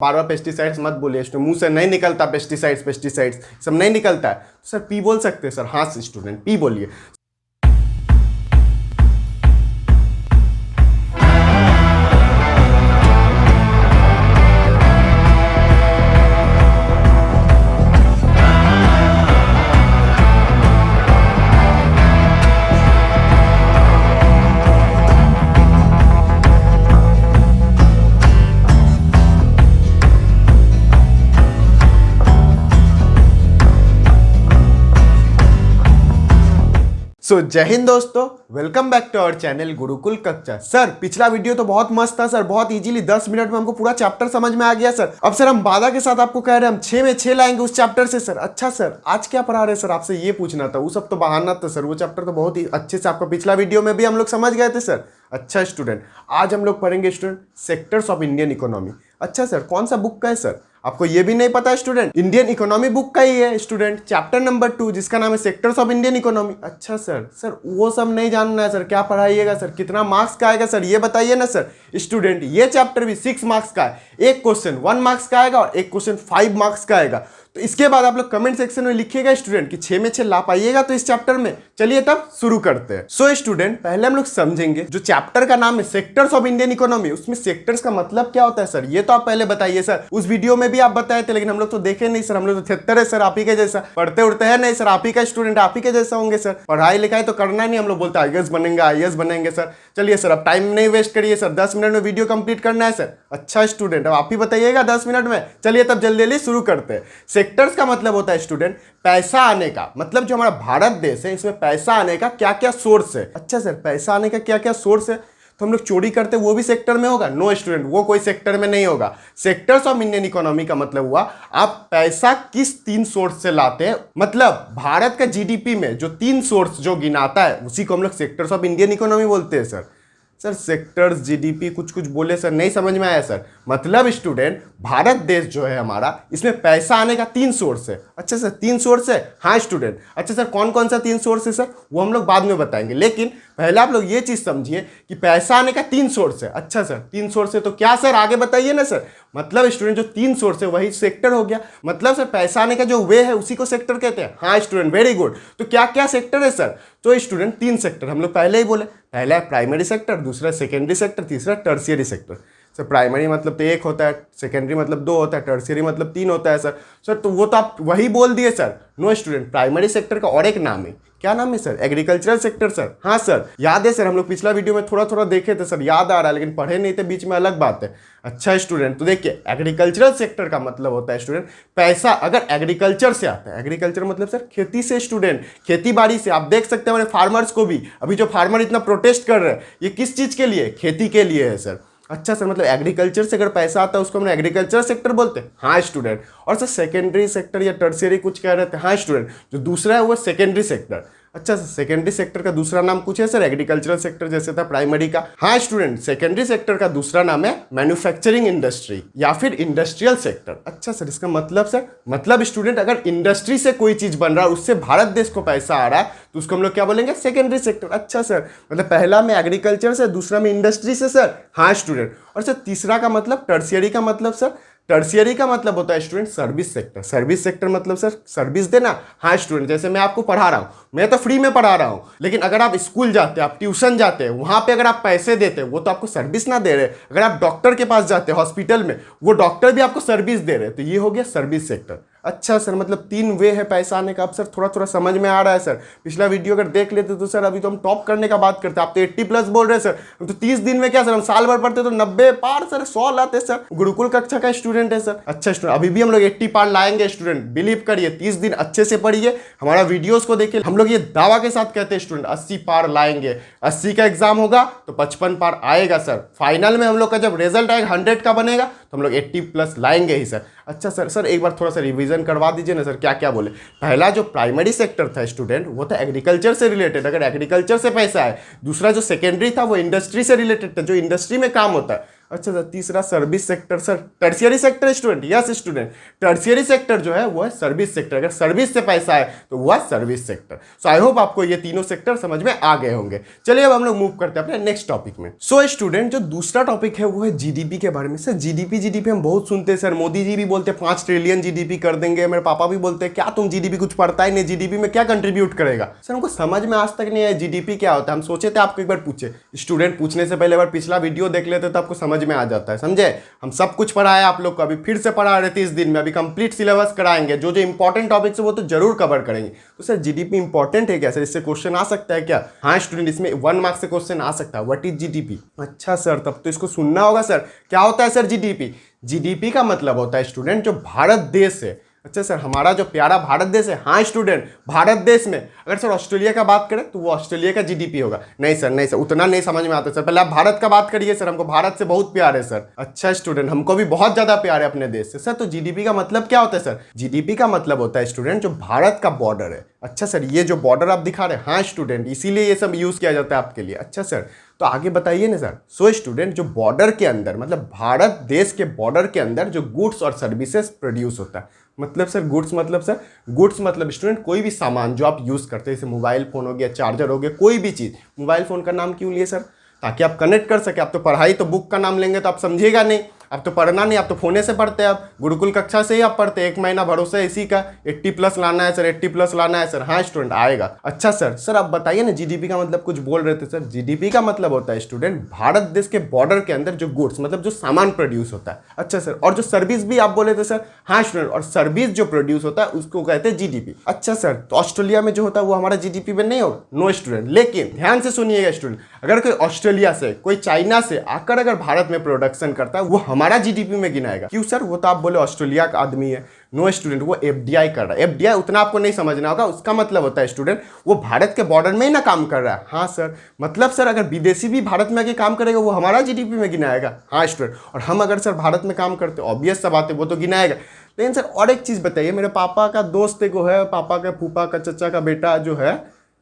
बार बार pesticides मत बोलिए student, मुंह से नहीं निकलता पेस्टिसाइड्स पेस्टिसाइड्स सब नहीं निकलता है। सर पी बोल सकते हैं सर? हाँ स्टूडेंट पी बोलिए। सो जय हिंद दोस्तों, welcome back to our channel Gurukul Kaksha. Sir पिछला वीडियो तो बहुत मस्त था सर, बहुत इजीली 10 मिनट में हमको पूरा चैप्टर समझ में आ गया सर। अब सर हम वादा के साथ आपको कह रहे हैं हम 6 में 6 लाएंगे उस चैप्टर से सर। अच्छा सर आज क्या पढ़ा रहे सर? आपसे ये पूछना था। वो सब तो बहाना था सर, वो चैप्टर तो बहुत ही अच्छे से आपको पिछला वीडियो में भी हम लोग समझ गए थे सर। अच्छा स्टूडेंट, आज हम लोग पढ़ेंगे student sectors of Indian economy. अच्छा सर कौन सा बुक का है सर? आपको ये भी नहीं पता है स्टूडेंट? इंडियन इकोनॉमी बुक का ही है स्टूडेंट, चैप्टर नंबर 2 जिसका नाम है सेक्टर्स ऑफ इंडियन इकोनॉमी। अच्छा सर वो सब नहीं जानना है सर, क्या पढ़ाइएगा सर, कितना मार्क्स का आएगा सर ये बताइए ना सर। स्टूडेंट ये चैप्टर भी 6 मार्क्स का है, एक क्वेश्चन 1 मार्क्स का आएगा और एक क्वेश्चन 5 मार्क्स का आएगा। तो इसके बाद आप लोग कमेंट सेक्शन में लिखिएगा स्टूडेंट कि 6 में 6 ला पाइएगा तो इस चैप्टर में। चलिए तब शुरू करते हैं। सो स्टूडेंट पहले हम लोग समझेंगे जो चैप्टर का नाम है सेक्टर्स ऑफ इंडियन इकोनॉमी, उसमें सेक्टर्स का मतलब क्या होता है सर ये तो आप पहले बताइए सर। उस वीडियो में भी आप बताए थे लेकिन हम लोग तो देखे नहीं सर, हम लोग तो 73 है सर आप ही के जैसा, पढ़ते उड़ते हैं नहीं सर, आप ही का स्टूडेंट आप ही के जैसा होंगे सर। पढ़ाई लिखाई तो करना नहीं, हम लोग बोलते आईएएस बनेंगे आईएएस बनेंगे सर। चलिए सर अब टाइम नहीं वेस्ट करिए सर, 10 मिनट में वीडियो कंप्लीट करना है सर। अच्छा स्टूडेंट अब आप ही बताइएगा 10 मिनट में। चलिए तब जल्दी जल्दी शुरू करते हैं। सेक्टर्स का मतलब होता है स्टूडेंट पैसा आने का, मतलब जो हमारा भारत देश है इसमें पैसा आने का क्या क्या सोर्स है। अच्छा सर पैसा आने का क्या क्या सोर्स है? तो हम लोग चोरी करते वो भी सेक्टर में होगा? नो स्टूडेंट वो कोई सेक्टर में नहीं होगा। सेक्टर्स ऑफ इंडियन इकोनॉमी का मतलब हुआ आप पैसा किस 3 सोर्स से लाते हैं, मतलब भारत का जीडीपी में जो 3 सोर्स जो गिनाता है उसी को हम लोग सेक्टर्स ऑफ इंडियन इकोनॉमी बोलते हैं सर। सर सेक्टर्स जीडीपी कुछ कुछ बोले सर, नहीं समझ में आया सर। मतलब स्टूडेंट भारत देश जो है हमारा इसमें पैसा आने का 3 सोर्स है। अच्छा सर 3 सोर्स है? हाँ स्टूडेंट। अच्छा सर कौन कौन सा 3 सोर्स है सर? वो हम लोग बाद में बताएंगे, लेकिन पहले आप लोग ये चीज समझिए कि पैसा आने का 3 सोर्स है। अच्छा सर 3 सोर्स है तो क्या सर आगे बताइए ना सर। मतलब स्टूडेंट जो 3 सोर्स है वही सेक्टर हो गया, मतलब सर पैसा आने का जो वे है उसी को सेक्टर कहते हैं। हाँ स्टूडेंट वेरी गुड। तो क्या क्या सेक्टर है सर? तो स्टूडेंट 3 सेक्टर हम लोग पहले ही बोले, पहला है प्राइमरी सेक्टर, दूसरा सेकेंडरी सेक्टर, तीसरा टर्शियरी सेक्टर। सर प्राइमरी मतलब तो 1 होता है, सेकेंडरी मतलब 2 होता है, टर्शियरी मतलब 3 होता है सर तो वो तो आप वही बोल दिए sir. No student primary sector का और एक नाम है। क्या नाम है सर? Agricultural sector sir. हाँ सर याद है सर, हम लोग पिछला वीडियो में थोड़ा थोड़ा देखे थे सर, याद आ रहा है लेकिन पढ़े नहीं थे बीच में, अलग बात है। अच्छा स्टूडेंट तो देखिए एग्रीकल्चरल सेक्टर का मतलब होता है स्टूडेंट पैसा अगर एग्रीकल्चर से आता है। एग्रीकल्चर मतलब सर खेती से स्टूडेंट, खेती बाड़ी से। आप देख सकते हैं हमारे फार्मर्स को भी, अभी जो फार्मर इतना प्रोटेस्ट कर रहे हैं ये किस चीज के लिए? खेती के लिए है सर। अच्छा सर मतलब एग्रीकल्चर से अगर पैसा आता है उसको हम एग्रीकल्चर सेक्टर बोलते हैं। हाँ स्टूडेंट। और सर सेकेंडरी सेक्टर या टर्शियरी कुछ कह रहे थे? हाँ स्टूडेंट जो दूसरा है वो सेकेंडरी सेक्टर। अच्छा सर सेकेंडरी सेक्टर का दूसरा नाम कुछ है सर? एग्रीकल्चरल सेक्टर जैसे था प्राइमरी का। हाँ स्टूडेंट सेकेंडरी सेक्टर का दूसरा नाम है मैन्युफैक्चरिंग इंडस्ट्री या फिर इंडस्ट्रियल सेक्टर। अच्छा सर इसका मतलब सर, मतलब स्टूडेंट अगर इंडस्ट्री से कोई चीज बन रहा है उससे भारत देश को पैसा आ रहा है तो उसको हम लोग क्या बोलेंगे? Secondary sector. अच्छा सर मतलब पहला में एग्रीकल्चर से, दूसरा में इंडस्ट्री से सर। हाँ स्टूडेंट। और सर तीसरा का मतलब टर्शियरी का मतलब सर, टर्शियरी का मतलब होता है student service sector. Service sector मतलब सर सर्विस देना। हाँ स्टूडेंट जैसे मैं आपको पढ़ा रहा हूँ, मैं तो फ्री में पढ़ा रहा हूँ, लेकिन अगर आप स्कूल जाते हैं, आप ट्यूशन जाते हैं, वहां पे अगर आप पैसे देते हैं वो तो आपको सर्विस ना दे रहे। अगर आप डॉक्टर के पास जाते हैं हॉस्पिटल में, वो डॉक्टर भी आपको सर्विस दे रहे, तो ये हो गया सर्विस सेक्टर। अच्छा सर मतलब 3 वे है पैसा आने का। अब सर थोड़ा थोड़ा समझ में आ रहा है सर। पिछला वीडियो अगर देख लेते तो सर अभी तो हम टॉप करने का बात करते, आप तो 80+ बोल रहे हैं सर। हम तो 30 दिन में क्या सर, हम साल भर पढ़ते तो 90 पार सर, 100 लाते सर। गुरुकुल कक्षा का स्टूडेंट है सर। अच्छा स्टूडेंट अभी भी हम लोग 80 पार लाएंगे स्टूडेंट, बिलीव करिए। 30 दिन अच्छे से पढ़िए, हमारा वीडियोस को देखिए, हम लोग ये दावा के साथ कहते हैं स्टूडेंट 80 पार लाएंगे। 80 का एग्जाम होगा तो 55 पार आएगा सर। फाइनल में हम लोग का जब रिजल्ट आएगा 100 का बनेगा तो हम लोग 80+ लाएंगे ही सर। अच्छा सर एक बार थोड़ा सा रिवीजन करवा दीजिए ना सर, क्या क्या बोले। पहला जो प्राइमरी सेक्टर था स्टूडेंट वो था एग्रीकल्चर से रिलेटेड, अगर एग्रीकल्चर से पैसा है। दूसरा जो सेकेंडरी था वो इंडस्ट्री से रिलेटेड था, जो इंडस्ट्री में काम होता है। अच्छा सर, तीसरा service sector. Sir tertiary sector student, yes student, tertiary sector जो है वो है सर्विस सेक्टर। अगर सर्विस से पैसा है तो वो है service sector. So I hope आपको ये तीनों सेक्टर समझ में आ गए होंगे। चलिए अब हम लोग मूव करते हैं अपने नेक्स्ट टॉपिक में। सो स्टूडेंट, जो दूसरा टॉपिक है वो है जीडीपी के बारे में। सर जीडीपी हम बहुत सुनते हैं सर, मोदी जी भी बोलते हैं 5 ट्रिलियन जीडीपी कर देंगे, मेरे पापा भी बोलते हैं क्या तुम जीडीपी कुछ पढ़ता ही नहीं, जीडीपी में क्या कंट्रीब्यूट करेगा। सर हमको समझ में आज तक नहीं आया जीडीपी क्या होता है। हम सोचे थे आपको एक बार पूछे, स्टूडेंट पूछने से पहले बार पिछला वीडियो देख लेते तो आपको समझ में आ जाता है, समझे। हम सब कुछ पढ़ाया आप लोग को, अभी फिर से पढ़ा रहे थे इस दिन में, अभी कंप्लीट सिलेबस कराएंगे, जो जो इंपॉर्टेंट टॉपिक्स है वो तो जरूर कवर करेंगे। तो सर जीडीपी इंपॉर्टेंट है क्या सर, इससे क्वेश्चन आ सकता है क्या? हाँ स्टूडेंट, इसमें 1 मार्क्स से क्वेश्चन आ सकता है, व्हाट इज जीडीपी। अच्छा सर, तब तो इसको सुनना होगा सर। क्या होता है सर जीडीपी? जीडीपी का मतलब होता है स्टूडेंट जो भारत देश है। अच्छा सर, हमारा जो प्यारा भारत देश है, हाँ स्टूडेंट, भारत देश में अगर सर ऑस्ट्रेलिया का बात करें तो वो ऑस्ट्रेलिया का जीडीपी होगा। नहीं सर उतना नहीं समझ में आता सर, पहले आप भारत का बात करिए सर, हमको भारत से बहुत प्यार है सर। अच्छा स्टूडेंट, हमको भी बहुत ज्यादा प्यार है अपने देश से। सर तो जीडीपी का मतलब क्या होता है सर? जीडीपी का मतलब होता है स्टूडेंट जो भारत का बॉर्डर है। अच्छा सर, ये जो बॉर्डर आप दिखा रहे हैं, हाँ स्टूडेंट, इसीलिए ये सब यूज किया जाता है आपके लिए। अच्छा सर, तो आगे बताइए ना सर। सो स्टूडेंट, जो बॉर्डर के अंदर मतलब भारत देश के बॉर्डर के अंदर जो गुड्स और सर्विसेज प्रोड्यूस होता है, मतलब सर गुड्स मतलब स्टूडेंट कोई भी सामान जो आप यूज़ करते हैं, जैसे मोबाइल फ़ोन हो गया, चार्जर हो गया, कोई भी चीज़। मोबाइल फ़ोन का नाम क्यों लिए सर? ताकि आप कनेक्ट कर सके। आप तो पढ़ाई तो बुक का नाम लेंगे तो आप समझिएगा नहीं, आप तो पढ़ना नहीं, आप तो फोने से पढ़ते हैं, आप गुरुकुल कक्षा से ही आप पढ़ते हैं। 1 महीना भरोसा है इसी का, 80+ लाना है सर, 80+ लाना है सर। हाँ स्टूडेंट आएगा। अच्छा सर आप बताइए ना जीडीपी का मतलब, कुछ बोल रहे थे सर। जीडीपी का मतलब होता है स्टूडेंट भारत देश के बॉर्डर के अंदर जो गुड्स मतलब जो सामान प्रोड्यूस होता है। अच्छा सर, और जो सर्विस भी आप बोले थे सर। हाँ स्टूडेंट, और सर्विस जो प्रोड्यूस होता है उसको कहते हैं जीडीपी। अच्छा सर, तो ऑस्ट्रेलिया में जो होता है वो हमारा जीडीपी में नहीं होगा? नो स्टूडेंट, लेकिन ध्यान से सुनिएगा स्टूडेंट, अगर कोई ऑस्ट्रेलिया से कोई चाइना से आकर अगर भारत में प्रोडक्शन करता है वो हमारा जीडीपी में गिनाएगा। क्यों सर? वो तो आप बोले ऑस्ट्रेलिया का आदमी है। नो स्टूडेंट, वो एफडीआई कर रहा है। एफडीआई उतना आपको नहीं समझना होगा, उसका मतलब होता है स्टूडेंट वो भारत के बॉर्डर में ही ना काम कर रहा है। हाँ सर, मतलब सर अगर विदेशी भी भारत में आके काम करेगा वो हमारा जीडीपी में गिनाएगा। हाँ स्टूडेंट, और हम अगर सर भारत में काम करते ऑब्वियस सा बात है वो तो गिनाएगा। लेकिन सर और एक चीज़ बताइए, मेरे पापा का दोस्त एक है, पापा का फूफा का चचा का बेटा जो है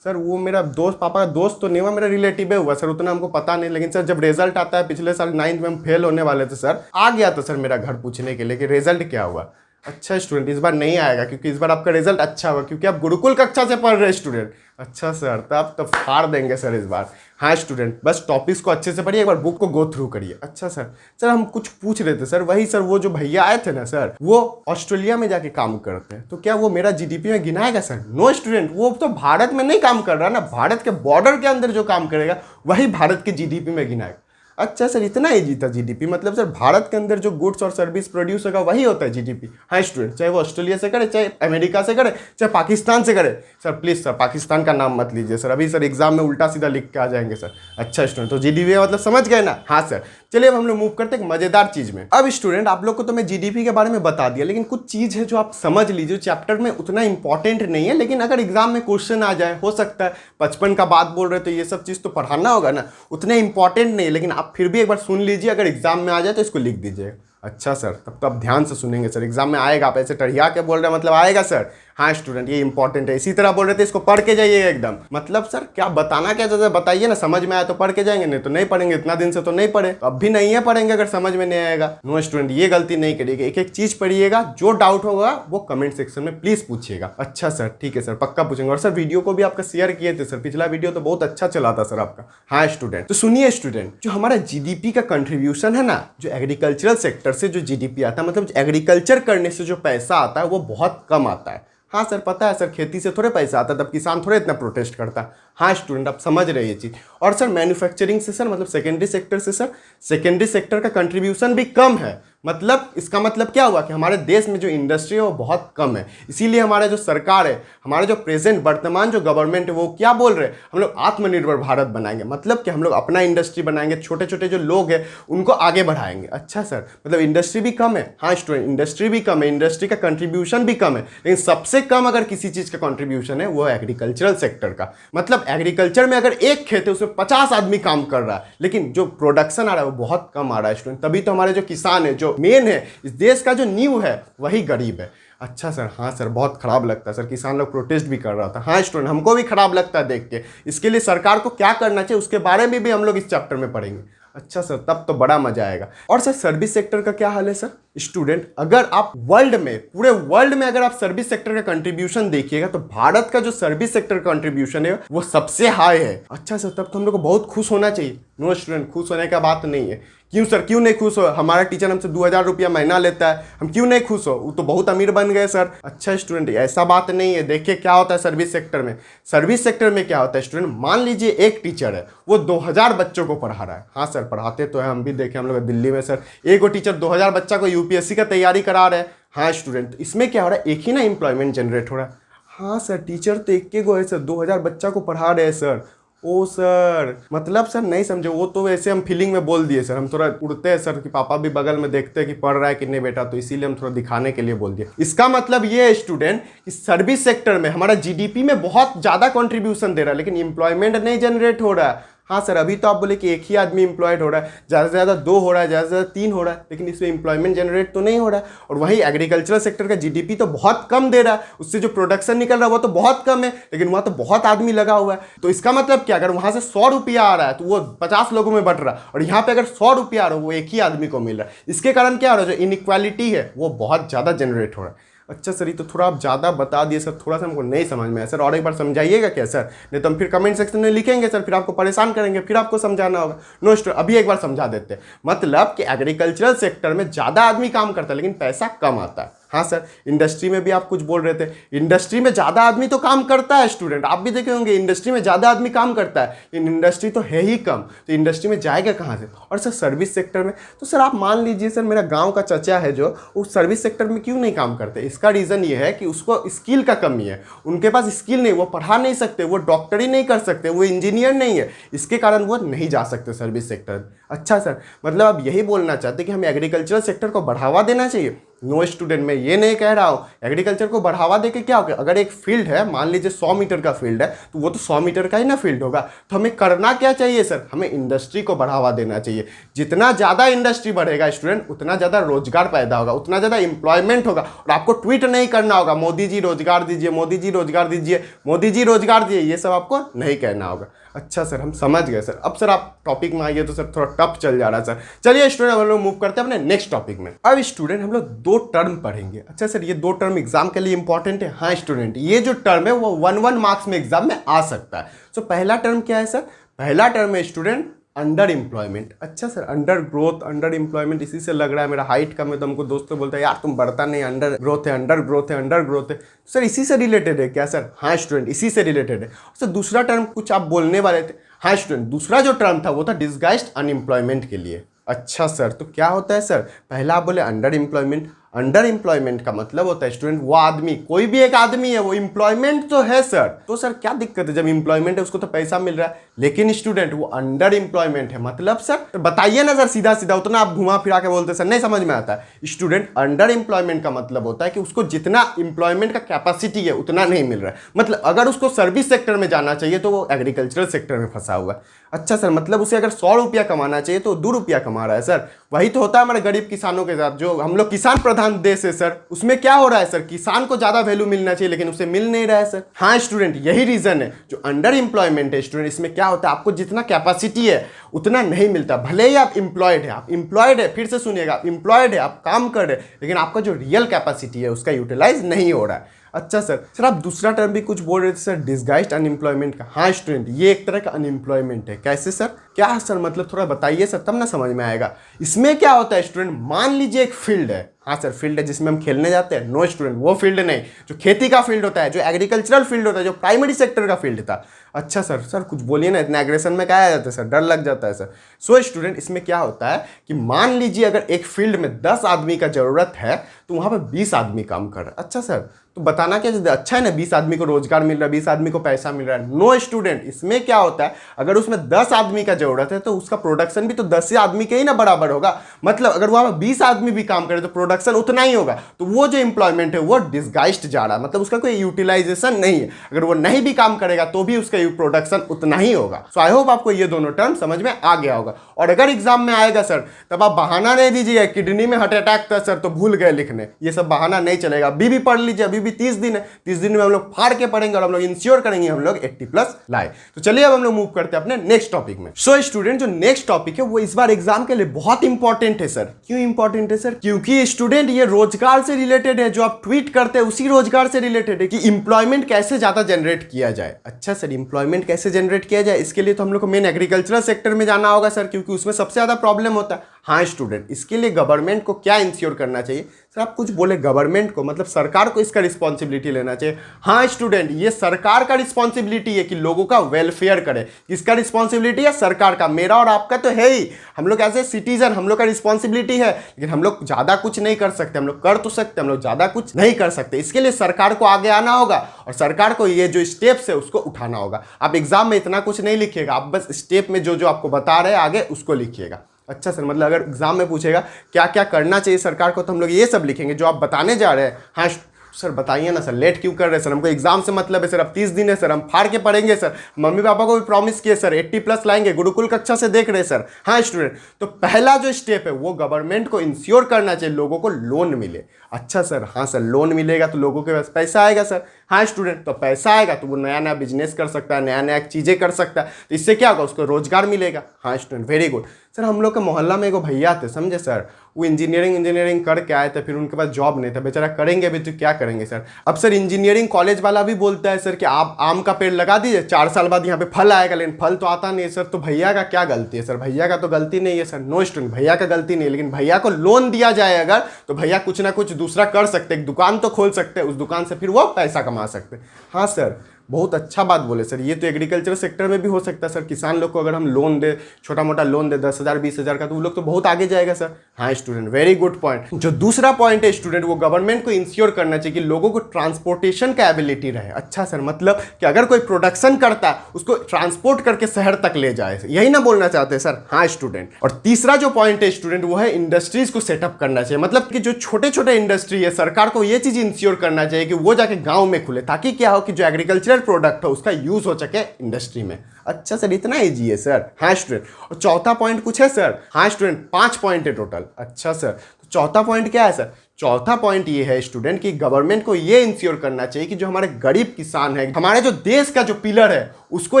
सर, वो मेरा दोस्त, पापा का दोस्त तो नहीं हुआ, मेरा रिलेटिव हुआ सर, उतना हमको पता नहीं। लेकिन सर जब रिजल्ट आता है, पिछले साल 9th में हम फेल होने वाले थे सर, आ गया था सर मेरा घर पूछने के लिए कि रिजल्ट क्या हुआ। अच्छा स्टूडेंट, इस बार नहीं आएगा क्योंकि इस बार आपका रिजल्ट अच्छा होगा क्योंकि आप गुरुकुल कक्षा से पढ़ रहे स्टूडेंट। अच्छा सर, तो आप तो फाड़ देंगे सर इस बार। हाँ स्टूडेंट, बस टॉपिक्स को अच्छे से पढ़िए, एक बार बुक को गो थ्रू करिए। अच्छा सर हम कुछ पूछ रहे थे सर, वही सर वो जो भैया आए थे ना सर, वो ऑस्ट्रेलिया में जाके काम करते हैं, तो क्या वो मेरा जीडीपी में गिनाएगा सर? नो स्टूडेंट, वो तो भारत में नहीं काम कर रहा ना, भारत के बॉर्डर के अंदर जो काम करेगा वही भारत के जीडीपी में गिनाएगा। अच्छा सर, इतना ईजी था जीडीपी, मतलब सर भारत के अंदर जो गुड्स और सर्विस प्रोड्यूस होगा वही होता है जीडीपी। हाँ स्टूडेंट, चाहे वो ऑस्ट्रेलिया से करे, चाहे अमेरिका से करे, चाहे पाकिस्तान से करे। सर प्लीज़ सर पाकिस्तान का नाम मत लीजिए सर, अभी सर एग्जाम में उल्टा सीधा लिख के आ जाएंगे सर। अच्छा स्टूडेंट, तो जीडीपी मतलब समझ गए ना? हाँ सर, चलिए अब हम लोग मूव करते हैं एक मजेदार चीज में। अब स्टूडेंट, आप लोग को तो मैं जीडीपी के बारे में बता दिया, लेकिन कुछ चीज है जो आप समझ लीजिए, चैप्टर में उतना इंपॉर्टेंट नहीं है, लेकिन अगर एग्जाम में क्वेश्चन आ जाए, हो सकता है 55 का बात बोल रहे तो ये सब चीज तो पढ़ाना होगा ना, उतने इंपॉर्टेंट नहीं है, लेकिन आप फिर भी एक बार सुन लीजिए, अगर एग्जाम में आ जाए तो इसको लिख दीजिए। अच्छा सर, तब तो आप ध्यान से सुनेंगे सर, एग्जाम में आएगा। आप ऐसे टढ़िया के बोल रहे हैं मतलब आएगा सर। हाँ स्टूडेंट, ये इंपॉर्टेंट है, इसी तरह बोल रहे थे, इसको पढ़ के जाइए एकदम। मतलब सर क्या बताना क्या चाहते हैं बताइए ना, समझ में आया तो पढ़ के जाएंगे, नहीं तो नहीं पढ़ेंगे। इतना दिन से तो नहीं पढ़े, तो अब भी नहीं है पढ़ेंगे अगर समझ में नहीं आएगा। नो स्टूडेंट, ये गलती नहीं करिएगा, एक एक चीज पढ़िएगा, जो डाउट होगा वो कमेंट सेक्शन में प्लीज पूछिएगा। अच्छा सर, ठीक है सर, पक्का पूछेंगे। और सर वीडियो को भी आपका शेयर किए थे सर, पिछला वीडियो तो बहुत अच्छा चला था सर आपका। हाँ स्टूडेंट, तो सुनिए स्टूडेंट, जो हमारा जीडीपी का कंट्रीब्यूशन है ना, जो एग्रीकल्चरल सेक्टर से जो जीडीपी आता है, मतलब एग्रीकल्चर करने से जो पैसा आता है वो बहुत कम आता है। हाँ सर, पता है सर, खेती से थोड़े पैसा आता है, तब किसान थोड़े इतना प्रोटेस्ट करता है। हाँ स्टूडेंट, आप समझ रहे ये चीज़। और सर मैन्युफैक्चरिंग से सर, मतलब सेकेंडरी सेक्टर से सर, सेकेंडरी सेक्टर का कंट्रीब्यूशन भी कम है। मतलब इसका मतलब क्या हुआ कि हमारे देश में जो इंडस्ट्री है वो बहुत कम है, इसीलिए हमारे जो सरकार है, हमारे जो प्रेजेंट वर्तमान जो गवर्नमेंट है वो क्या बोल रहे हैं, हम लोग आत्मनिर्भर भारत बनाएंगे, मतलब कि हम लोग अपना इंडस्ट्री बनाएंगे, छोटे छोटे जो लोग हैं उनको आगे बढ़ाएंगे। अच्छा सर, मतलब इंडस्ट्री भी कम है। हाँ स्टूडेंट, इंडस्ट्री भी कम है, इंडस्ट्री का कंट्रीब्यूशन भी कम है, लेकिन सबसे कम अगर किसी चीज़ का कंट्रीब्यूशन है वो है एग्रीकल्चरल सेक्टर का। मतलब एग्रीकल्चर में अगर एक खेत है उसमें 50 आदमी काम कर रहा है, लेकिन जो प्रोडक्शन आ रहा है वो बहुत कम आ रहा है स्टूडेंट। तभी तो हमारे जो किसान है, जो मेन है इस देश का, जो नींव है, वही गरीब है। अच्छा सर, हाँ सर, बहुत खराब लगता है सर, किसान लोग प्रोटेस्ट भी कर रहा था। हाँ स्टूडेंट, हमको भी खराब लगता है देख के। इसके लिए सरकार को क्या करना चाहिए उसके बारे में भी हम लोग इस चैप्टर में पढ़ेंगे। अच्छा सर, तब तो बड़ा मजा आएगा। और सर सर्विस सेक्टर का क्या हाल है सर? स्टूडेंट, अगर आप वर्ल्ड में, पूरे वर्ल्ड में अगर आप सर्विस सेक्टर का कंट्रीब्यूशन देखिएगा तो भारत का जो सर्विस सेक्टर कंट्रीब्यूशन है वो सबसे हाई है। अच्छा सर, तब तो हम लोग को बहुत खुश होना चाहिए। नो स्टूडेंट, खुश होने का बात नहीं है। क्यों सर, क्यों नहीं खुश हो? हमारा टीचर हमसे 2000 रुपया महीना लेता है, हम क्यों नहीं खुश हो? वो तो बहुत अमीर बन गए सर। अच्छा स्टूडेंट, ऐसा बात नहीं है। देखिए क्या होता है सर्विस सेक्टर में। सर्विस सेक्टर में क्या होता है स्टूडेंट, मान लीजिए एक टीचर है, वो 2000 बच्चों को पढ़ा रहा है। हाँ सर, पढ़ाते तो है, हम भी देखे, हम लोग दिल्ली में सर एक वो टीचर 2000 बच्चा को यूपीएससी का तैयारी करा रहे हैं। हाँ स्टूडेंट, इसमें क्या हो रहा है, एक ही ना एम्प्लॉयमेंट जनरेट हो रहा है। हाँ सर, टीचर तो एक के गो है सर, 2000 बच्चा को पढ़ा रहे हैं सर। ओ सर, मतलब सर नहीं समझे, वो तो वैसे हम फीलिंग में बोल दिए सर, हम थोड़ा उड़ते हैं सर कि पापा भी बगल में देखते हैं कि पढ़ रहा है कि नहीं बेटा, तो इसीलिए हम थोड़ा दिखाने के लिए बोल दिए। इसका मतलब ये है स्टूडेंट कि सर्विस सेक्टर में हमारा जीडीपी में बहुत ज़्यादा कंट्रीब्यूशन दे रहा है, लेकिन एम्प्लॉयमेंट नहीं जनरेट हो रहा है। हाँ सर, अभी तो आप बोले कि एक ही आदमी एम्प्लॉयड हो रहा है, ज़्यादा से ज़्यादा 2 हो रहा है, ज़्यादा से ज़्यादा 3 हो रहा है, लेकिन इसमें एम्प्लॉयमेंट जनरेट तो नहीं हो रहा है। और वहीं एग्रीकल्चरल सेक्टर का जीडीपी तो बहुत कम दे रहा है, उससे जो प्रोडक्शन निकल रहा है वो तो बहुत कम है, लेकिन वहाँ तो बहुत आदमी लगा हुआ है। तो इसका मतलब क्या, अगर वहाँ से 100 रुपया आ रहा है तो वो 50 लोगों में बट रहा है, और यहाँ पे अगर 100 रुपया आ रहा है वो एक ही आदमी को मिल रहा है। इसके कारण क्या हो रहा है, जो इनइक्वालिटी है वो बहुत ज़्यादा जनरेट हो रहा है। अच्छा सर, ये तो थोड़ा आप ज़्यादा बता दिए सर, थोड़ा सा हमको नहीं समझ में आया सर, और एक बार समझाइएगा क्या सर? नहीं तो हम फिर कमेंट सेक्शन में लिखेंगे सर, फिर आपको परेशान करेंगे, फिर आपको समझाना होगा। नो स्टूडेंट, अभी एक बार समझा देते हैं। मतलब कि एग्रीकल्चरल सेक्टर में ज़्यादा आदमी काम करता है लेकिन पैसा कम आता है। हाँ सर, इंडस्ट्री में भी आप कुछ बोल रहे थे, इंडस्ट्री में ज़्यादा आदमी तो काम करता है स्टूडेंट, आप भी देखे होंगे इंडस्ट्री में ज़्यादा आदमी काम करता है, लेकिन इंडस्ट्री तो है ही कम, तो इंडस्ट्री में जाएगा कहाँ से? और सर सर्विस सेक्टर में, तो सर आप मान लीजिए सर मेरा गांव का चचा है जो, वो सर्विस सेक्टर में क्यों नहीं काम करते? इसका रीज़न ये है कि उसको स्किल का कमी है, उनके पास स्किल नहीं, वो पढ़ा नहीं सकते, वो डॉक्टरी नहीं कर सकते, वो इंजीनियर नहीं है, इसके कारण वो नहीं जा सकते सर्विस सेक्टर में। अच्छा सर, मतलब आप यही बोलना चाहते कि हमें एग्रीकल्चरल सेक्टर को बढ़ावा देना चाहिए? नो स्टूडेंट, मैं ये नहीं कह रहा हूँ। एग्रीकल्चर को बढ़ावा देके क्या होगा, अगर एक फील्ड है, मान लीजिए 100 मीटर का फील्ड है, तो वो तो 100 मीटर का ही ना फील्ड होगा। तो हमें करना क्या चाहिए सर? हमें इंडस्ट्री को बढ़ावा देना चाहिए। जितना ज़्यादा इंडस्ट्री बढ़ेगा स्टूडेंट, उतना ज़्यादा रोजगार पैदा होगा, उतना ज़्यादा एम्प्लॉयमेंट होगा। और आपको ट्वीट नहीं करना होगा मोदी जी रोजगार दीजिए, मोदी जी रोजगार दीजिए, मोदी जी रोजगार दीजिए, ये सब आपको नहीं कहना होगा। अच्छा सर, हम समझ गए सर। अब सर आप टॉपिक में आइए, तो सर थोड़ा टफ चल जा रहा है सर। चलिए स्टूडेंट, हम लोग मूव करते हैं अपने नेक्स्ट टॉपिक में। अब स्टूडेंट हम लोग 2 टर्म पढ़ेंगे। अच्छा सर, ये 2 टर्म एग्जाम के लिए इंपॉर्टेंट है? हाँ स्टूडेंट, ये जो टर्म है वो 1 मार्क्स में एग्जाम में आ सकता है। सो पहला टर्म क्या है सर? पहला टर्म है स्टूडेंट अंडर एम्प्लॉयमेंट। अच्छा sir, under growth, under employment, इसी से लग रहा है मेरा हाइट कम है, तो हमको दोस्तों बोलता है यार तुम बढ़ता नहीं, अंडर ग्रोथ है, अंडर ग्रोथ है, अंडर ग्रोथ है। सर इसी से रिलेटेड है क्या सर? हाँ स्टूडेंट, इसी से रिलेटेड है। सर दूसरा टर्म कुछ आप बोलने वाले थे? हाँ स्टूडेंट, दूसरा जो टर्म था वो था डिसगाइज्ड अनएम्प्लॉयमेंट के लिए। अच्छा सर, तो क्या होता है सर? पहला आप बोले अंडर एम्प्लॉयमेंट। अंडर एम्प्लॉयमेंट का मतलब होता है स्टूडेंट वो आदमी, कोई भी एक आदमी है, वो एम्प्लॉयमेंट तो है सर, तो सर क्या दिक्कत है? जब एम्प्लॉयमेंट है उसको तो पैसा मिल रहा है, लेकिन स्टूडेंट वो अंडर एम्प्लॉयमेंट है। मतलब सर तो बताइए ना सर सीधा सीधा, उतना आप घुमा फिरा के बोलते सर नहीं समझ में आता है। स्टूडेंट अंडर एम्प्लॉयमेंट का मतलब होता है कि उसको जितना एम्प्लॉयमेंट का कैपेसिटी है उतना नहीं मिल रहा है। मतलब अगर उसको सर्विस सेक्टर में जाना चाहिए तो वो एग्रीकल्चरल सेक्टर में फंसा हुआ है। अच्छा सर, मतलब उसे अगर 100 रुपया कमाना चाहिए तो 2 रुपया कमा रहा है सर। वही तो होता है हमारे गरीब किसानों के साथ, जो हम लोग किसान प्रधान देश है सर, उसमें क्या हो रहा है सर? किसान को ज्यादा वैल्यू मिलना चाहिए लेकिन उसे मिल नहीं रहा है सर। हाँ स्टूडेंट, यही रीजन है जो अंडर एम्प्लॉयमेंट है स्टूडेंट। इसमें क्या होता है, आपको जितना कैपेसिटी है उतना नहीं मिलता। भले ही आप एम्प्लॉयड है, आप एम्प्लॉयड है, फिर से सुनिएगा, आप एम्प्लॉयड है, आप काम कर रहे हैं, लेकिन आपका जो रियल कैपेसिटी है उसका यूटिलाइज नहीं हो रहा है। अच्छा सर आप दूसरा टर्म भी कुछ बोल रहे थे सर, डिसगाइज्ड अनएम्प्लॉयमेंट का। हाँ स्टूडेंट, ये एक तरह का अनएम्प्लॉयमेंट है। कैसे सर? क्या सर मतलब थोड़ा बताइए सर, तब ना समझ में आएगा। इसमें क्या होता है स्टूडेंट, मान लीजिए एक फील्ड है। हाँ सर, फील्ड है जिसमें हम खेलने जाते हैं। नो स्टूडेंट, वो फील्ड नहीं, जो खेती का फील्ड होता है, जो एग्रीकल्चरल फील्ड होता है, जो प्राइमरी सेक्टर का फील्ड था। अच्छा सर कुछ बोलिए ना, इतना एग्रेशन में क्या आ जाता है सर, डर लग जाता है सर। सो स्टूडेंट, इसमें क्या होता है कि मान लीजिए अगर एक फील्ड में 10 आदमी का जरूरत है तो वहाँ पर 20 आदमी काम कर रहा है। अच्छा सर, तो बताना क्या चाहिए? अच्छा है ना, 20 आदमी को रोजगार मिल रहा है, 20 आदमी को पैसा मिल रहा है। नो स्टूडेंट, इसमें क्या होता है, अगर उसमें 10 आदमी का जरूरत है तो उसका प्रोडक्शन भी तो 10 आदमी के ही ना बराबर होगा। मतलब अगर वहाँ पर 20 आदमी भी काम करे तो प्रोडक्शन उतना ही होगा। तो वो जो एम्प्लॉयमेंट है वो डिसगाइज्ड जा रहा है, मतलब उसका कोई यूटिलाइजेशन नहीं है। अगर वो नहीं भी काम करेगा तो भी उसका पे प्रोडक्शन उतना ही होगा। सो आई होप आपको ये दोनों टर्म समझ में आ गया होगा। और अगर एग्जाम में आएगा सर तब आप बहाना नहीं दीजिएगा किडनी में हार्ट अटैक था सर तो भूल गए लिखने, ये सब बहाना नहीं चलेगा। अभी भी पढ़ लीजिए, अभी भी 30 दिन है, 30 दिन में हम लोग फाड़ के पढ़ेंगे और हम लोग इंश्योर करेंगे हम लोग 80+ लाए। तो चलिए अब हम लोग मूव करते हैं अपने नेक्स्ट टॉपिक में। सो स्टूडेंट जो नेक्स्ट टॉपिक है वो इस बार एग्जाम के लिए बहुत इंपॉर्टेंट है सर। क्यों इंपॉर्टेंट है सर? क्योंकि स्टूडेंट ये रोजगार से रिलेटेड है, जो आप ट्वीट करते हैं उसी रोजगार से रिलेटेड है कि इंप्लॉयमेंट कैसे ज्यादा जनरेट किया जाए। अच्छा सर, इंप्लॉयमेंट कैसे जनरेट किया जाए, इसके लिए तो हम लोग को मेन एग्रीकल्चरल सेक्टर में जाना होगा सर, क्योंकि उसमें सबसे ज्यादा प्रॉब्लम होता है। हाँ स्टूडेंट, इसके लिए गवर्नमेंट को क्या इंश्योर करना चाहिए सर? आप कुछ बोले गवर्नमेंट को, मतलब सरकार को इसका रिस्पॉन्सिबिलिटी लेना चाहिए। हाँ स्टूडेंट, ये सरकार का रिस्पॉन्सिबिलिटी है कि लोगों का वेलफेयर करे। किसका रिस्पॉन्सिबिलिटी है? सरकार का। मेरा और आपका तो है ही, हम लोग एज ए सिटीजन हम लोग का रिस्पॉन्सिबिलिटी है, लेकिन हम लोग ज्यादा कुछ नहीं कर सकते। हम लोग कर तो सकते, हम लोग ज्यादा कुछ नहीं कर सकते। इसके लिए सरकार को आगे आना होगा और सरकार को ये जो स्टेप्स है उसको उठाना होगा। आप एग्जाम में इतना कुछ नहीं लिखिएगा, आप बस स्टेप में जो जो आपको बता रहे हैं आगे उसको लिखिएगा। अच्छा सर, मतलब अगर एग्जाम में पूछेगा क्या क्या करना चाहिए सरकार को तो हम लोग ये सब लिखेंगे जो आप बताने जा रहे हैं। हाँ सर बताइए ना सर, लेट क्यों कर रहे हैं सर? हमको एग्जाम से मतलब है सर, अब 30 दिन है सर, हम फाड़ के पढ़ेंगे सर। मम्मी पापा को भी प्रॉमिस किए सर 80+ लाएंगे, गुरुकुल कक्षा से देख रहे हैं सर। हाँ स्टूडेंट, तो पहला जो स्टेप है वो गवर्नमेंट को इंश्योर करना चाहिए लोगों को लोन मिले। अच्छा सर, हाँ सर, लोन मिलेगा तो लोगों के पास पैसा आएगा सर। हाँ स्टूडेंट, तो पैसा आएगा तो वो नया नया बिजनेस कर सकता है, नया नया चीज़ें कर सकता है, तो इससे क्या होगा? उसको रोजगार मिलेगा। हाँ स्टूडेंट, वेरी गुड सर। हम लोग के मोहल्ला में एगो भैया थे, समझे सर, वो इंजीनियरिंग करके आए थे, फिर उनके पास जॉब नहीं था, बेचारा करेंगे अभी तो क्या करेंगे सर। अब सर इंजीनियरिंग कॉलेज वाला भी बोलता है सर कि आप आम का पेड़ लगा दीजिए, 4 साल बाद यहाँ पे फल आएगा, लेकिन फल तो आता नहीं है सर। तो भैया का क्या गलती है सर? भैया का तो गलती नहीं है सर। नो स्टूडेंट, भैया का गलती नहीं है, लेकिन भैया को लोन दिया जाए अगर तो भैया कुछ ना कुछ दूसरा कर सकते, एक दुकान तो खोल सकते हैं, उस दुकान से फिर वो पैसा कमा सकते। हाँ सर, बहुत अच्छा बात बोले सर। ये तो एग्रीकल्चर सेक्टर में भी हो सकता है सर। किसान लोग को अगर हम लोन दे, छोटा मोटा लोन दे 10,000 20,000 का, तो वो लोग तो बहुत आगे जाएगा सर। हाँ स्टूडेंट, वेरी गुड पॉइंट। जो दूसरा पॉइंट है स्टूडेंट, वो गवर्नमेंट को इंश्योर करना चाहिए कि लोगों को ट्रांसपोर्टेशन का एबिलिटी रहे। अच्छा सर, मतलब कि अगर कोई प्रोडक्शन करता है उसको ट्रांसपोर्ट करके शहर तक ले जाए, यही ना बोलना चाहते हैं सर? हाँ स्टूडेंट। और तीसरा जो पॉइंट है स्टूडेंट, वो है इंडस्ट्रीज को सेटअप करना चाहिए। मतलब कि जो छोटे छोटे इंडस्ट्री है, सरकार को ये चीज इंश्योर करना चाहिए कि वो जाके गाँव में खुले, ताकि क्या हो कि जो एग्रीकल्चरल प्रोडक्ट हो उसका यूज हो सके इंडस्ट्री में। अच्छा सर, इतना इजी है सर? हाँ स्टूडेंट। और चौथा पॉइंट कुछ है सर? हाँ स्टूडेंट, 5 पॉइंट है टोटल। अच्छा सर, तो चौथा पॉइंट क्या है सर? चौथा पॉइंट ये है स्टूडेंट कि गवर्नमेंट को ये इंश्योर करना चाहिए कि जो हमारे गरीब किसान है, हमारे जो देश का जो पिलर है, उसको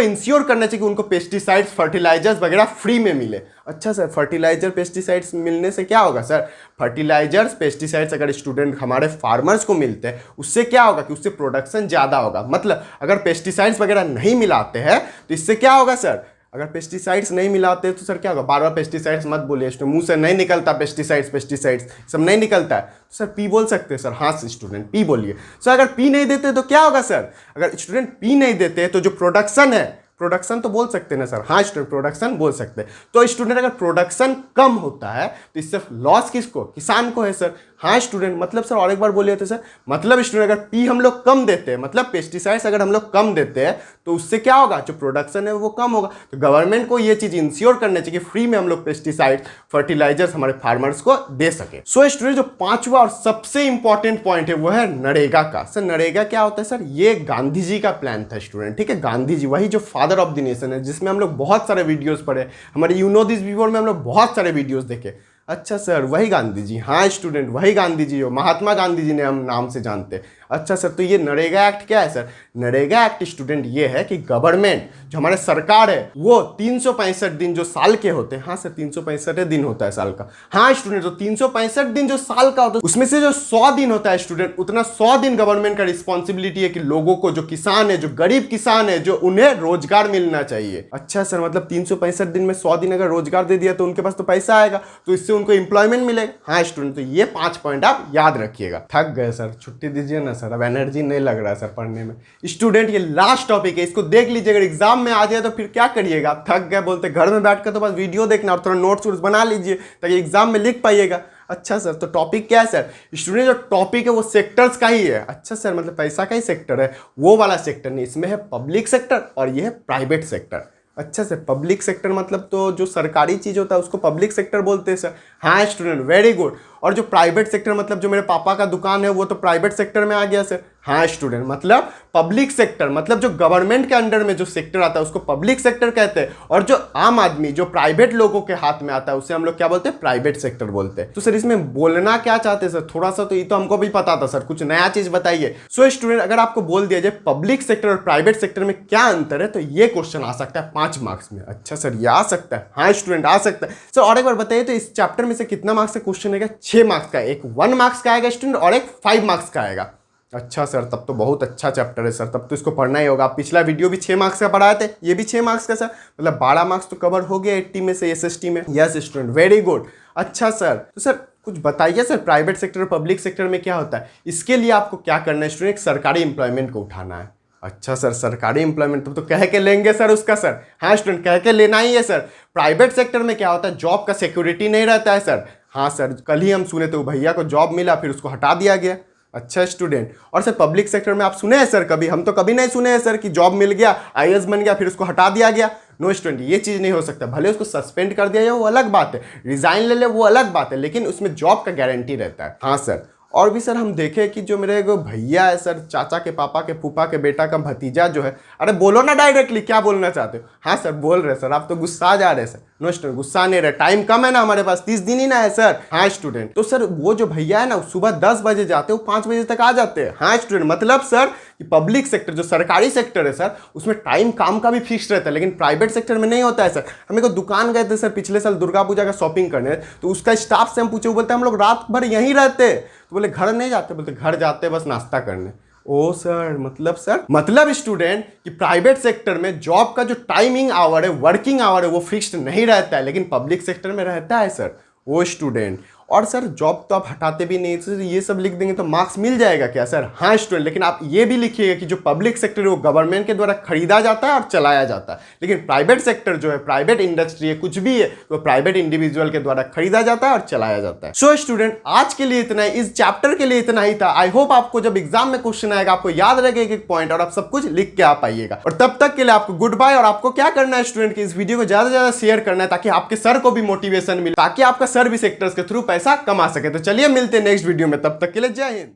इंश्योर करना चाहिए कि उनको पेस्टिसाइड्स फर्टिलाइजर्स वगैरह फ्री में मिले। अच्छा सर, फर्टिलाइजर पेस्टिसाइड्स मिलने से क्या होगा सर? फर्टिलाइजर्स पेस्टिसाइड्स अगर स्टूडेंट हमारे फार्मर्स को मिलते हैं, उससे क्या होगा कि उससे प्रोडक्शन ज़्यादा होगा। मतलब अगर पेस्टिसाइड्स वगैरह नहीं मिलाते हैं तो इससे क्या होगा सर? अगर पेस्टिसाइड्स नहीं मिलाते तो सर क्या होगा? बार बार पेस्टिसाइड्स मत बोलिए, मुंह से नहीं निकलता पेस्टिसाइड्स सब नहीं निकलता है तो सर पी बोल सकते हैं सर? हाँ स्टूडेंट, पी बोलिए। सर अगर पी नहीं देते तो क्या होगा सर? अगर स्टूडेंट पी नहीं देते तो जो प्रोडक्शन है, प्रोडक्शन तो बोल सकते हैं ना सर? हाँ स्टूडेंट, प्रोडक्शन बोल सकते हैं। तो स्टूडेंट अगर प्रोडक्शन कम होता है तो इससे लॉस किसको? किसान को है सर। हाँ स्टूडेंट, मतलब सर और एक बार बोलिए तो सर, मतलब स्टूडेंट अगर पी हम लोग कम देते हैं, मतलब पेस्टिसाइड्स अगर हम लोग कम देते हैं तो उससे क्या होगा? जो प्रोडक्शन है वो कम होगा। तो गवर्नमेंट को ये चीज इंश्योर करना चाहिए कि फ्री में हम लोग पेस्टिसाइड फर्टिलाइजर्स हमारे फार्मर्स को दे सके। सो स्टूडेंट, जो 5वां और सबसे इंपॉर्टेंट पॉइंट है वो है नरेगा का। सर नरेगा क्या होता है सर? ये गांधी जी का प्लान था स्टूडेंट, ठीक है? गांधी जी, वही जो फादर ऑफ द नेशन है, जिसमें हम लोग बहुत सारे वीडियोस पढ़े, हमारे यू नो दिस बिफोर में हम लोग बहुत सारे वीडियोस देखे। अच्छा सर, वही गांधी जी? हाँ स्टूडेंट, वही गांधी जी हो, महात्मा गांधी जी ने हम नाम से जानते हैं। अच्छा सर, तो ये नरेगा एक्ट क्या है सर? नरेगा एक्ट स्टूडेंट ये है कि गवर्नमेंट, जो हमारे सरकार है, वो 365 दिन जो साल के होते हैं, हाँ सर 365 दिन होता है साल का। हाँ स्टूडेंट, तो 365 दिन जो साल का होता है उसमें से जो 100 दिन होता है स्टूडेंट, उतना 100 दिन गवर्नमेंट का रिस्पॉन्सिबिलिटी है कि लोगों को, जो किसान है, जो गरीब किसान है, जो उन्हें रोजगार मिलना चाहिए। अच्छा सर, मतलब 365 दिन में 100 दिन अगर रोजगार दे दिया तो उनके पास तो पैसा आएगा, तो इससे उनको एम्प्लॉयमेंट मिलेगा। हाँ स्टूडेंट, तो ये 5 पॉइंट आप याद रखिएगा। थक गए सर, छुट्टी दीजिए ना सर, अब एनर्जी नहीं लग रहा है सर पढ़ने में। स्टूडेंट ये लास्ट टॉपिक है, इसको देख लीजिए, अगर एग्जाम में आ जाए तो फिर क्या करिएगा? आप थक गए बोलते, घर में बैठकर तो बस वीडियो देखना और थोड़ा नोट्स बना लीजिए ताकि एग्जाम में लिख पाइएगा। अच्छा सर, तो टॉपिक क्या है सर? स्टूडेंट जो टॉपिक है वो सेक्टर्स का ही है। अच्छा सर, मतलब पैसा का ही सेक्टर है, वो वाला सेक्टर नहीं, इसमें है पब्लिक सेक्टर और ये है प्राइवेट सेक्टर। अच्छा सर, पब्लिक सेक्टर मतलब तो जो सरकारी चीज होता है उसको पब्लिक सेक्टर बोलते हैं सर? हाँ स्टूडेंट, वेरी गुड। और जो प्राइवेट सेक्टर मतलब जो मेरे पापा का दुकान है वो तो प्राइवेट सेक्टर में आ गया सर। हाँ स्टूडेंट, मतलब पब्लिक सेक्टर मतलब जो गवर्नमेंट के अंडर में जो सेक्टर आता है उसको पब्लिक सेक्टर कहते हैं, और जो आम आदमी जो प्राइवेट लोगों के हाथ में आता है उसे हम लोग क्या बोलते हैं, प्राइवेट सेक्टर बोलते हैं। तो सर इसमें बोलना क्या चाहते हैं सर, थोड़ा सा तो ये तो हमको भी पता था सर, कुछ नया चीज बताइए। सो स्टूडेंट, अगर आपको बोल दिया जाए पब्लिक सेक्टर और प्राइवेट सेक्टर में क्या अंतर है तो ये क्वेश्चन आ सकता है 5 मार्क्स में। अच्छा सर ये आ सकता है? हाँ स्टूडेंट आ सकता है। सर और एक बार बताइए तो इस चैप्टर में से कितना मार्क्स का क्वेश्चन आएगा? 6 मार्क्स का, एक 1 मार्क्स का आएगा स्टूडेंट और एक 5 मार्क्स का आएगा। अच्छा सर, तब तो बहुत अच्छा चैप्टर है सर, तब तो इसको पढ़ना ही होगा। आप पिछला वीडियो भी 6 मार्क्स का पढ़ाए थे, ये भी 6 मार्क्स का सर, मतलब 12 मार्क्स तो कवर हो गया 80 में से SST में। Yes student, very good. अच्छा सर, तो सर कुछ बताइए सर प्राइवेट सेक्टर और पब्लिक सेक्टर में क्या होता है? इसके लिए आपको क्या करना है स्टूडेंट? एक सरकारी एम्प्लॉयमेंट को उठाना है। अच्छा सर, सरकारी एम्प्लॉयमेंट तो कह के लेंगे सर उसका सर। हाँ स्टूडेंट, कह के लेना ही है सर। प्राइवेट सेक्टर में क्या होता है, जॉब का सिक्योरिटी नहीं रहता है सर। हाँ सर, कल ही हम सुने थे भैया को जॉब मिला फिर उसको हटा दिया गया। अच्छा स्टूडेंट, और सर पब्लिक सेक्टर में आप सुने हैं सर कभी? हम तो कभी नहीं सुने हैं सर कि जॉब मिल गया, IAS बन गया फिर उसको हटा दिया गया। नो स्टूडेंट, ये चीज़ नहीं हो सकता। भले उसको सस्पेंड कर दिया जाए वो अलग बात है, रिजाइन ले ले वो अलग बात है, लेकिन उसमें जॉब का गारंटी रहता है। हाँ सर, और भी सर हम देखें कि जो मेरे एक भैया है सर, चाचा के पापा के फूफा के बेटा का भतीजा जो है, अरे बोलो ना डायरेक्टली क्या बोलना चाहते हो। हाँ सर बोल रहे सर, आप तो गुस्सा जा रहे सर। नो स्टूडेंट, गुस्सा नहीं रहे, टाइम कम है ना हमारे पास, 30 दिन ही ना है सर। हाँ स्टूडेंट, तो सर वो जो भैया है ना सुबह 10 बजे जाते हैं, वो 5 बजे तक आ जाते हैं। हाँ स्टूडेंट, मतलब सर कि पब्लिक सेक्टर जो सरकारी सेक्टर है सर उसमें टाइम काम का भी फिक्स रहता है, लेकिन प्राइवेट सेक्टर में नहीं होता है सर। हमें को दुकान गए थे सर पिछले साल दुर्गा पूजा का शॉपिंग करने, तो उसका स्टाफ से हम पूछे, वो बोलते हैं हम लोग रात भर यहीं रहते। तो बोले घर नहीं जाते? बोलते घर जाते बस नाश्ता करने। ओ सर, मतलब स्टूडेंट कि प्राइवेट सेक्टर में जॉब का जो टाइमिंग आवर है, वर्किंग आवर है, वो फिक्स्ड नहीं रहता है, लेकिन पब्लिक सेक्टर में रहता है सर। ओ स्टूडेंट, और सर जॉब तो आप हटाते भी नहीं, सर ये सब लिख देंगे तो मार्क्स मिल जाएगा क्या सर? हाँ स्टूडेंट, लेकिन आप ये भी लिखिएगा कि जो पब्लिक सेक्टर है वो गवर्नमेंट के द्वारा खरीदा जाता है और चलाया जाता है, लेकिन प्राइवेट सेक्टर जो है, प्राइवेट इंडस्ट्री है, कुछ भी है, वो प्राइवेट इंडिविजुअल के द्वारा खरीदा जाता है और चलाया जाता है। सो स्टूडेंट, आज के लिए इतना ही, इस चैप्टर के लिए इतना ही था। आई होप आपको जब एग्जाम में क्वेश्चन आएगा आपको याद रहेगा एक एक पॉइंट और आप सब कुछ लिख के आ पाइएगा। और तब तक के लिए आपको गुड बाय। और आपको क्या करना है स्टूडेंट कि इस वीडियो को ज्यादा से ज्यादा शेयर करना है ताकि आपके सर को भी मोटिवेशन मिले, ताकि आपका सर भी सेक्टर्स के थ्रू पैसा कमा सके। तो चलिए मिलते हैं नेक्स्ट वीडियो में, तब तक के लिए जय हिंद।